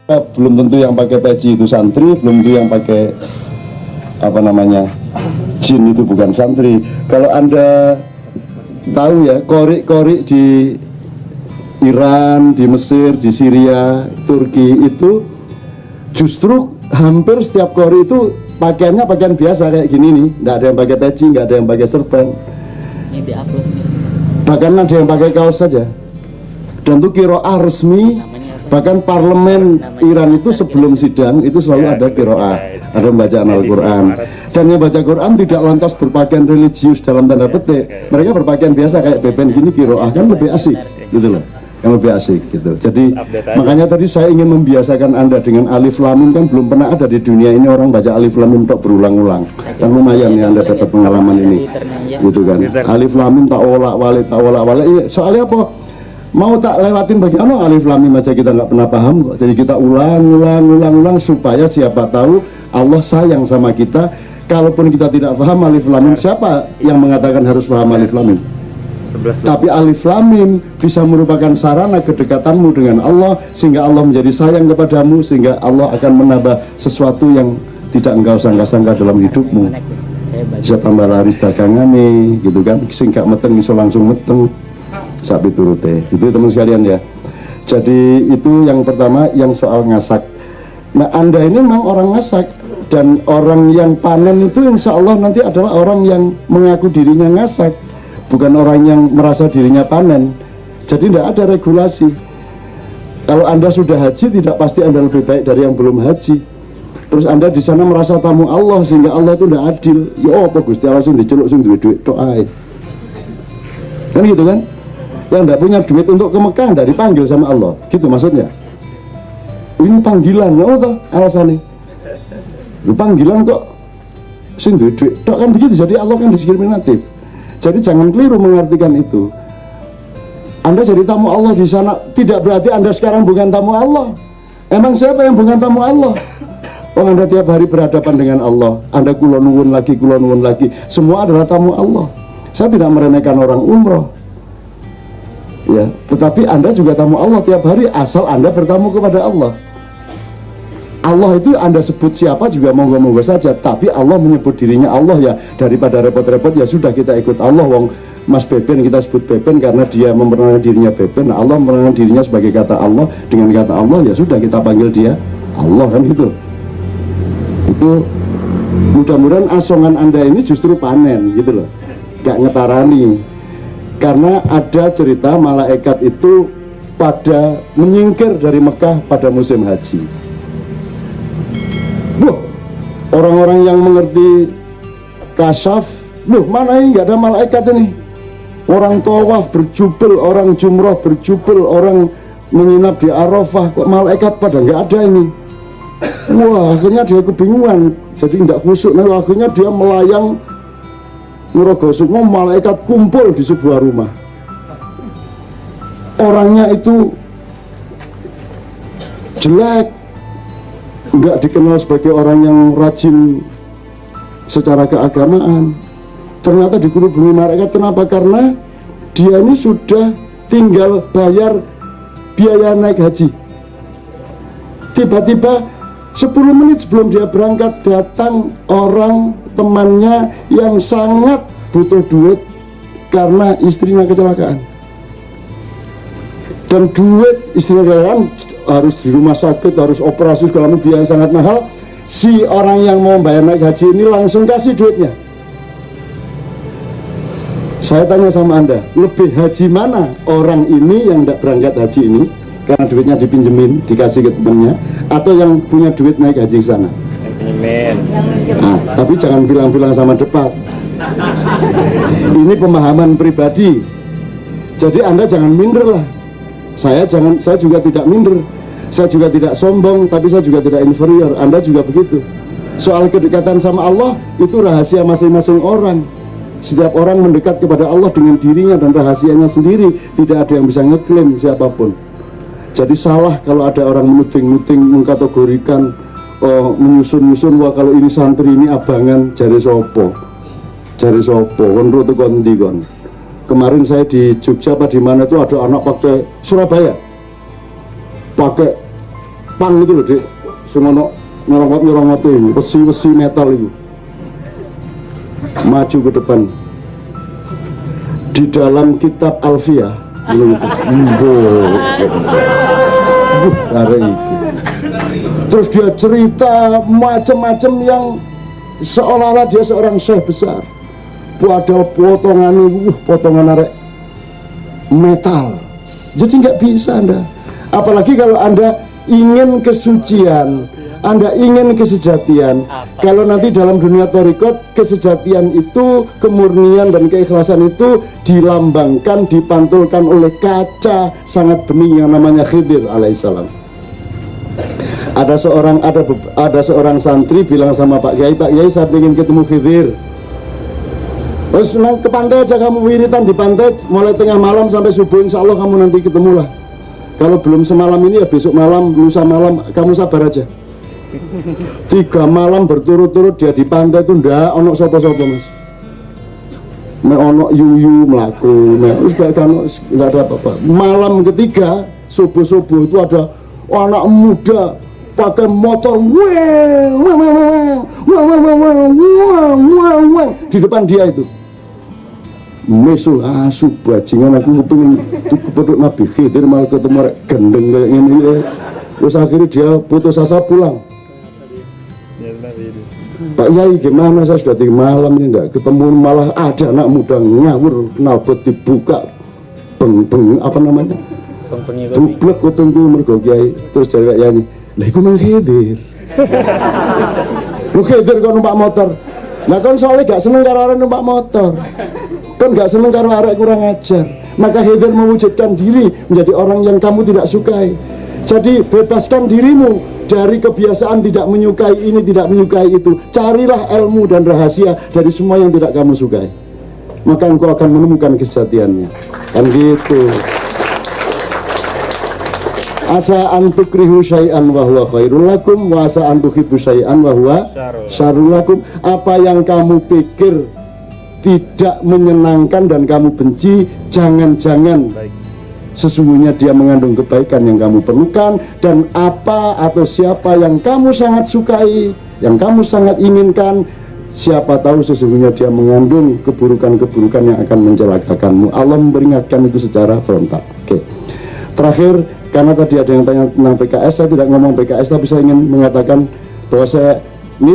Belum tentu yang pakai peci itu santri, belum tentu yang pakai apa namanya jin itu bukan santri. Kalau Anda tahu ya, korik-korik di Iran, di Mesir, di Syria, Turki itu justru hampir setiap korik itu pakaiannya pakaian biasa kayak gini nih, nggak ada yang pakai peci, nggak ada yang pakai serban. Ini diupload nih. Bahkan ada yang pakai kaos saja. Dan itu qiraah resmi. Bahkan parlemen Iran itu sebelum sidang itu selalu ada qiraah, ada bacaan Al-Quran. Dan yang baca Quran tidak lantas berpakaian religius dalam tanda petik. Mereka berpakaian biasa kayak beben gini, qiraah kan lebih asik gitu loh, yang lebih asik gitu. Jadi makanya tadi saya ingin membiasakan Anda dengan alif lam mim, kan belum pernah ada di dunia ini orang baca alif lam mim untuk berulang-ulang. Kan lumayan ya Anda dapat pengalaman ini gitu kan. Alif lam mim tak olak walik. Soalnya apa? Mau tak lewatin bagaimana alif lam mim aja kita nggak pernah paham kok. Jadi kita ulang supaya siapa tahu Allah sayang sama kita. Kalaupun kita tidak paham alif lam mim, siapa yang mengatakan harus paham alif lam mim? Tapi alif lam mim bisa merupakan sarana kedekatanmu dengan Allah, sehingga Allah menjadi sayang kepadamu, sehingga Allah akan menambah sesuatu yang tidak engkau sangka-sangka dalam hidupmu. Bisa tambah laris dagangan nih, gitu kan? Sehingga meteng bisa langsung meteng. Sapi turute, itu teman sekalian ya. Jadi itu yang pertama, yang soal ngasak. Nah Anda ini memang orang ngasak, dan orang yang panen itu insya Allah nanti adalah orang yang mengaku dirinya ngasak, bukan orang yang merasa dirinya panen. Jadi tidak ada regulasi. Kalau Anda sudah haji, tidak pasti Anda lebih baik dari yang belum haji. Terus Anda di sana merasa tamu Allah, sehingga Allah itu tidak adil. Ya apa Gusti Allah sing diceluk sing duit doa. Kan gitu kan? Yang tidak punya duit untuk ke Mekah tidak dipanggil sama Allah, gitu maksudnya. Ini panggilan, oh toh alasannya. Lu panggilan kok sing duit tok kan begitu. Jadi Allah kan diskriminatif. Jadi jangan keliru mengartikan itu. Anda jadi tamu Allah di sana tidak berarti Anda sekarang bukan tamu Allah. Emang siapa yang bukan tamu Allah? Oh Anda tiap hari berhadapan dengan Allah. Anda kulon lagi. Semua adalah tamu Allah. Saya tidak meremehkan orang umroh. Ya, tetapi Anda juga tamu Allah tiap hari asal Anda bertamu kepada Allah. Allah itu Anda sebut siapa juga monggo-monggo saja, tapi Allah menyebut dirinya Allah ya, daripada repot-repot ya sudah kita ikut Allah. Wong Mas Beben kita sebut Beben karena dia memperkenalkan dirinya Beben. Nah, Allah memperkenalkan dirinya sebagai kata Allah, dengan kata Allah ya sudah kita panggil dia Allah, kan gitu. Itu mudah-mudahan asongan Anda ini justru panen gitu loh, gak ngetarani. Karena ada cerita malaikat itu pada menyingkir dari Mekah pada musim haji. Orang-orang yang mengerti kasyaf, mana ini nggak ada malaikat ini. Orang tawaf berjubel, orang jumroh berjubel, orang menginap di Arafah, kok malaikat pada nggak ada ini. Wah, akhirnya dia kebingungan, jadi nggak khusyuk. Nah, akhirnya dia melayang Ngerogo semua, malaikat kumpul di sebuah rumah. Orangnya itu jelek, nggak dikenal sebagai orang yang rajin secara keagamaan. Ternyata dikerubungi malaikat. Kenapa? Karena dia ini sudah tinggal bayar biaya naik haji. Tiba-tiba 10 menit sebelum dia berangkat datang orang temannya yang sangat butuh duit karena istrinya kecelakaan. Dan duit istrinya kecelakaan harus di rumah sakit, harus operasi segala macam, biaya yang sangat mahal. Si orang yang mau bayar naik haji ini langsung kasih duitnya. Saya tanya sama Anda, lebih haji mana orang ini yang tidak berangkat haji ini karena duitnya dipinjemin, dikasih ke temannya, atau yang punya duit naik haji ke sana? Nah, tapi jangan bilang-bilang sama debat. Ini pemahaman pribadi. Jadi Anda jangan minder lah. Saya juga tidak minder. Saya juga tidak sombong, tapi saya juga tidak inferior. Anda juga begitu. Soal kedekatan sama Allah itu rahasia masing-masing orang. Setiap orang mendekat kepada Allah dengan dirinya dan rahasianya sendiri. Tidak ada yang bisa ngeklaim siapapun. Jadi salah kalau ada orang menuding-nuding, mengkategorikan, menyusun-nyusun, wah kalau ini santri ini abangan, jari sopo, konro itu konti kon. Kemarin saya di Jogja apa di mana itu ada anak pakai Surabaya, pakai pang itu loh dek, semono nyolong itu, besi metal itu, maju ke depan. Di dalam kitab Alfiyah, terus dia cerita macam-macam yang seolah-olah dia seorang syekh besar. Padahal potongan arek metal. Jadi nggak bisa Anda. Apalagi kalau Anda ingin kesucian, Anda ingin kesejatian. Kalau nanti dalam dunia thariqat, kesejatian itu, kemurnian dan keikhlasan itu dilambangkan, dipantulkan oleh kaca sangat bening yang namanya Khidir alaihissalam. Ada seorang santri bilang sama Pak Kiai, saya ingin ketemu Khidir. Terus ke pantai aja kamu wiritan di pantai mulai tengah malam sampai subuh, insya Allah kamu nanti ketemulah. Kalau belum semalam ini ya besok malam, lusa malam, kamu sabar aja. 3 malam berturut-turut dia di pantai itu ndak ono sopo-sopo mas. Nek ono yuyu melaku, terus nggak ada apa-apa. Malam ketiga subuh-subuh itu ada anak muda pakai motor di depan dia itu. Mesul asu bajingan, aku pengen kepeduk Nabi Khidir malah ketemu rek gendeng kayak gini ya. Terus akhirnya dia putus asa pulang. Pak Yai gimana, saya sudah 3 malam ini enggak ketemu, malah ada anak muda ngawur knalpot dibuka beng apa namanya dublek kupingku mergo Kiai. Terus jadi kayak Yai, lah iku nang Khidir. Lu Khidir kok numpak motor. Lah kon soalnya gak seneng karo arek numpak motor. Kan gak seneng karo arek kurang ajar. Maka Khidir mewujudkan diri menjadi orang yang kamu tidak sukai. Jadi bebaskan dirimu dari kebiasaan tidak menyukai ini, tidak menyukai itu. Carilah ilmu dan rahasia dari semua yang tidak kamu sukai. Maka engkau akan menemukan kesejatiannya. Kan gitu. Asa antukrihu syai'an wa huwa khairul lakum wa asa antuhibbu syai'an wa huwa syarrul lakum. Apa yang kamu pikir tidak menyenangkan dan kamu benci, jangan-jangan sesungguhnya dia mengandung kebaikan yang kamu perlukan. Dan apa atau siapa yang kamu sangat sukai, yang kamu sangat inginkan, siapa tahu sesungguhnya dia mengandung keburukan-keburukan yang akan mencelakakanmu. Allah memperingatkan itu secara frontal. Oke. Terakhir, karena tadi ada yang tanya tentang PKS, saya tidak ngomong PKS, tapi saya ingin mengatakan bahwa ini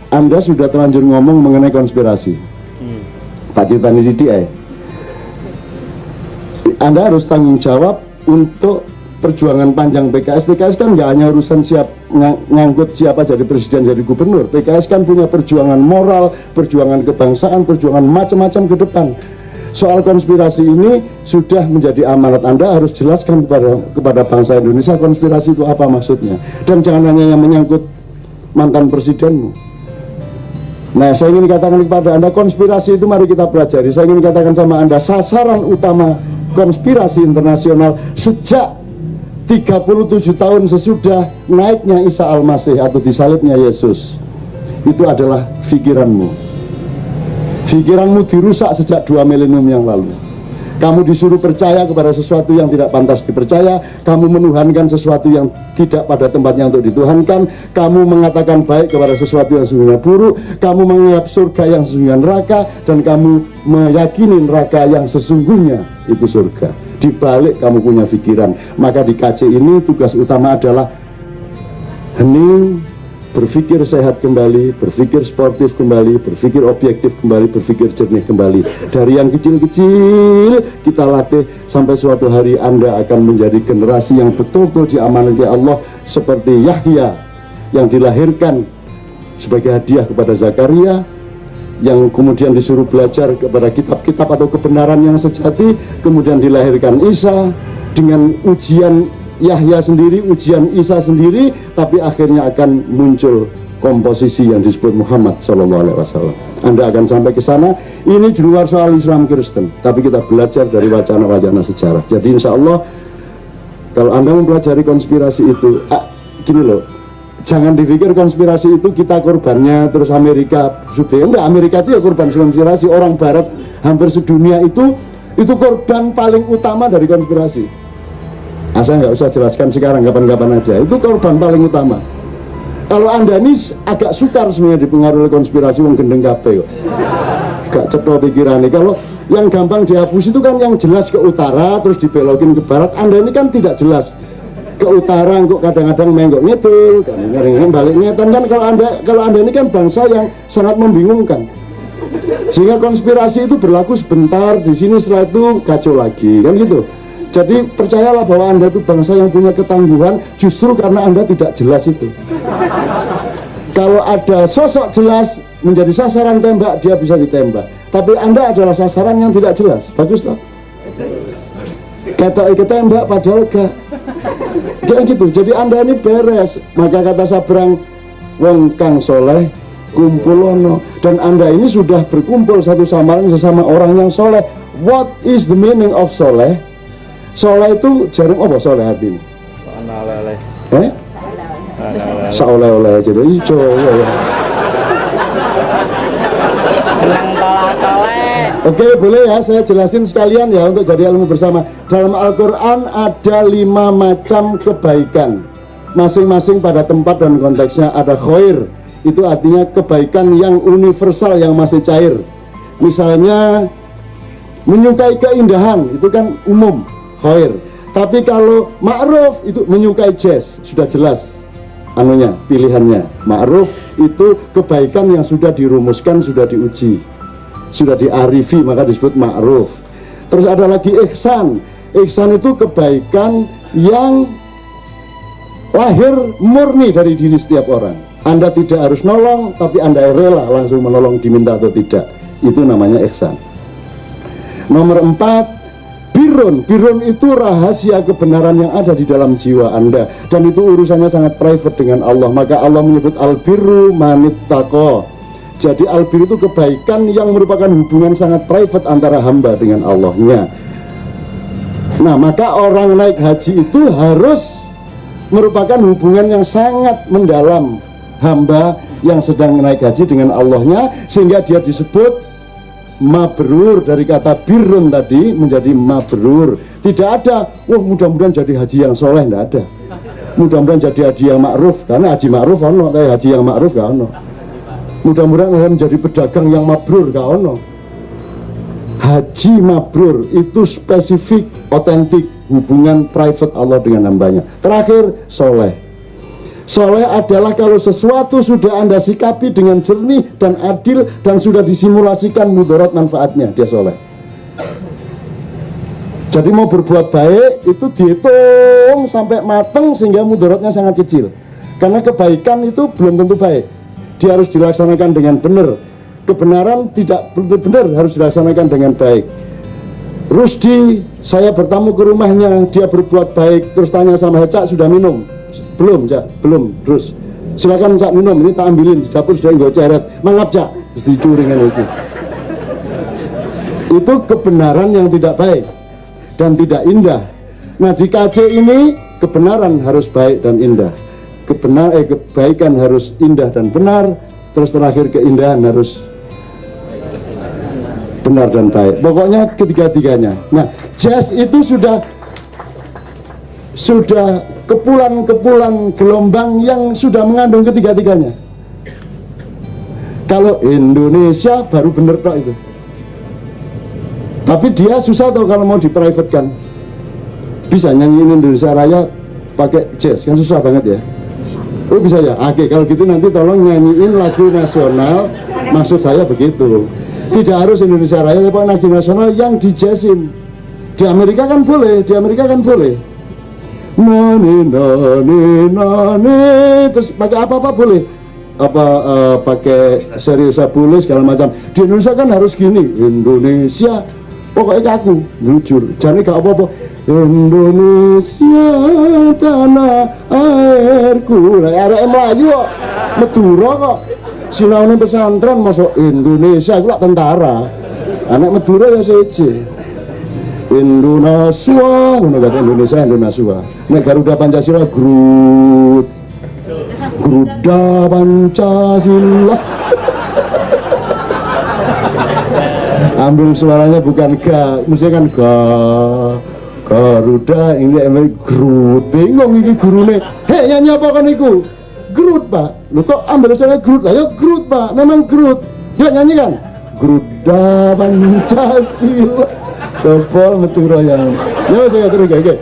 Anda sudah terlanjur ngomong mengenai konspirasi. Pak Citani Didik, Anda harus tanggung jawab untuk perjuangan panjang PKS. PKS kan nggak hanya urusan ngangkut siapa jadi presiden, jadi gubernur. PKS kan punya perjuangan moral, perjuangan kebangsaan, perjuangan macam-macam ke depan. Soal konspirasi ini sudah menjadi amanat Anda, harus jelaskan kepada bangsa Indonesia konspirasi itu apa maksudnya. Dan jangan hanya yang menyangkut mantan presidenmu. Nah, saya ingin katakan kepada Anda, konspirasi itu mari kita pelajari. Saya ingin katakan sama Anda, sasaran utama konspirasi internasional sejak 37 tahun sesudah naiknya Isa Al-Masih atau disalibnya Yesus, itu adalah pikiranmu. Pikiranmu dirusak sejak 2 milenium yang lalu. Kamu disuruh percaya kepada sesuatu yang tidak pantas dipercaya. Kamu menuhankan sesuatu yang tidak pada tempatnya untuk dituhankan. Kamu mengatakan baik kepada sesuatu yang sesungguhnya buruk. Kamu menganggap surga yang sesungguhnya neraka. Dan kamu meyakini neraka yang sesungguhnya itu surga. Di balik kamu punya pikiran. Maka di KC ini tugas utama adalah hening, berpikir sehat kembali, berpikir sportif kembali, berpikir objektif kembali, berpikir jernih kembali. Dari yang kecil-kecil kita latih sampai suatu hari Anda akan menjadi generasi yang betul-betul diamanati Allah, seperti Yahya yang dilahirkan sebagai hadiah kepada Zakaria, yang kemudian disuruh belajar kepada kitab-kitab atau kebenaran yang sejati, kemudian dilahirkan Isa dengan ujian Yahya sendiri, ujian Isa sendiri, tapi akhirnya akan muncul komposisi yang disebut Muhammad SAW. Anda akan sampai ke sana. Ini di luar soal Islam Kristen, tapi kita belajar dari wacana-wacana sejarah. Jadi insya Allah kalau Anda mempelajari konspirasi itu, gini loh, jangan dipikir konspirasi itu kita korbannya terus Amerika sudah. Enggak, Amerika itu ya korban konspirasi. Orang Barat hampir sedunia itu korban paling utama dari konspirasi. Saya nggak usah jelaskan sekarang, kapan-kapan aja. Itu korban paling utama. Kalau Anda ini agak sukar sebenarnya dipengaruhi konspirasi wong gendeng kabeh kok. Gak cetha pikirannya. Kalau yang gampang dihapus itu kan yang jelas ke utara terus dibelokin ke barat. Anda ini kan tidak jelas ke utara, kok kadang-kadang menggok ngidul, kadang-kadang balik ngetan kan. Kalau anda ini kan bangsa yang sangat membingungkan, sehingga konspirasi itu berlaku sebentar di sini, setelah itu kacau lagi kan gitu. Jadi percayalah bahwa anda itu bangsa yang punya ketangguhan justru karena anda tidak jelas itu. Kalau ada sosok jelas menjadi sasaran tembak, dia bisa ditembak. Tapi anda adalah sasaran yang tidak jelas. Bagus toh? Kata ketembak padahal gak. Kayak gitu. Jadi anda ini beres. Maka kata Sabrang, wong kang soleh kumpulono. Dan anda ini sudah berkumpul satu sama lain sesama orang yang soleh. What is the meaning of soleh? Soleh itu jaring apa soleh artinya? Soleh. Saoleh-oleh jadi ijo ya. Senang tolak-tolak. Oke, boleh ya saya jelasin sekalian ya untuk jadi ilmu bersama. Dalam Al-Quran ada 5 macam kebaikan, masing-masing pada tempat dan konteksnya. Ada khair, itu artinya kebaikan yang universal, yang masih cair. Misalnya menyukai keindahan, itu kan umum, khair. Tapi kalau ma'ruf itu menyukai jazz, sudah jelas anunya, pilihannya. Ma'ruf itu kebaikan yang sudah dirumuskan, sudah diuji, sudah diarifi, maka disebut ma'ruf. Terus ada lagi ihsan. Ihsan itu kebaikan yang lahir murni dari diri setiap orang. Anda tidak harus nolong, tapi Anda rela langsung menolong, diminta atau tidak. Itu namanya ihsan. Nomor 4, birrun. Birrun itu rahasia kebenaran yang ada di dalam jiwa Anda, dan itu urusannya sangat private dengan Allah. Maka Allah menyebut al-birru manittaqo. Jadi al-birru itu kebaikan yang merupakan hubungan sangat private antara hamba dengan Allahnya. Nah, maka orang naik haji itu harus merupakan hubungan yang sangat mendalam, hamba yang sedang naik haji dengan Allahnya, sehingga dia disebut mabrur. Dari kata birrun tadi menjadi mabrur. Tidak ada, wah mudah-mudahan jadi haji yang soleh, tidak ada. Mudah-mudahan jadi haji yang ma'ruf, karena haji ma'ruf ono, tapi haji yang ma'ruf gak ono. Mudah-mudahan menjadi pedagang yang mabrur, gak ono. Haji mabrur itu spesifik, otentik, hubungan private Allah dengan hambanya. Terakhir, soleh. Soleh adalah kalau sesuatu sudah Anda sikapi dengan jernih dan adil dan sudah disimulasikan mudarat manfaatnya, dia soleh. Jadi mau berbuat baik itu dihitung sampai mateng sehingga mudaratnya sangat kecil. Karena kebaikan itu belum tentu baik, dia harus dilaksanakan dengan benar. Kebenaran tidak benar, harus dilaksanakan dengan baik. Rusdi, saya bertamu ke rumahnya, dia berbuat baik, terus tanya sama Cak, sudah minum? Belum, Cak, belum. Terus silakan Cak minum, ini tak ambilin, di dapur sudah nggak ceret. Mangap Cak, terus dicuringin itu. Itu kebenaran yang tidak baik dan tidak indah. Nah, di KC ini kebenaran harus baik dan indah. Kebaikan harus indah dan benar. Terus terakhir keindahan harus benar dan baik. Pokoknya ketiga-tiganya. Nah, jazz itu sudah kepulan-kepulan gelombang yang sudah mengandung ketiga-tiganya. Kalau Indonesia baru bener tok itu. Tapi dia susah tau kalau mau diprivatekan. Bisa nyanyiin Indonesia Raya pakai jazz, kan susah banget ya. Oh bisa ya? Oke, kalau gitu nanti tolong nyanyiin lagu nasional. Maksud saya begitu. Tidak harus Indonesia Raya, tapi lagu nasional yang dijazzin. Di Amerika kan boleh, nani nani nani, terus pakai apa boleh, pakai seriusa boleh segala macam. Di Indonesia kan harus gini, Indonesia pokoknya kaku, jujur, jangan gak apa-apa. Indonesia tanah airku, arek Melayu kok, Madura kok, sinaune pesantren masuk Indonesia, aku lah tentara, anak Madura ya seje. Indonesia, kata Indonesia. Nek Garuda Pancasila, Garuda Pancasila. Ambil suaranya bukan ga, mestinya kan ga. Garuda ini Groot, bingung iki gurune. Hei, nyanyi apa kan iku? Groot, Pak. Lu kok ambil soalnya Groot lah? Ya Groot, Pak. Memang Groot. Yuk nyanyikan. Garuda Pancasila. Kepol metu yang. Ya saya terus oke.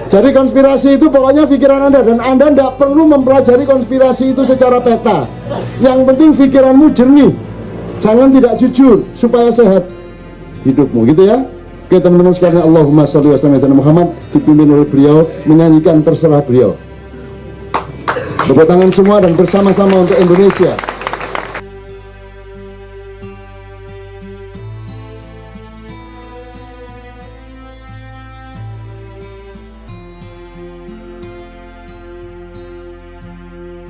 Jadi konspirasi itu pokoknya pikiran Anda, dan Anda tidak perlu mempelajari konspirasi itu secara peta. Yang penting pikiranmu jernih. Jangan tidak jujur supaya sehat hidupmu, gitu ya. Oke teman-teman sekalian, Allahumma sholli wa sallim ala Muhammad, dipimpin oleh beliau menyanyikan Terserah Beliau. Tepuk tangan semua dan bersama-sama untuk Indonesia.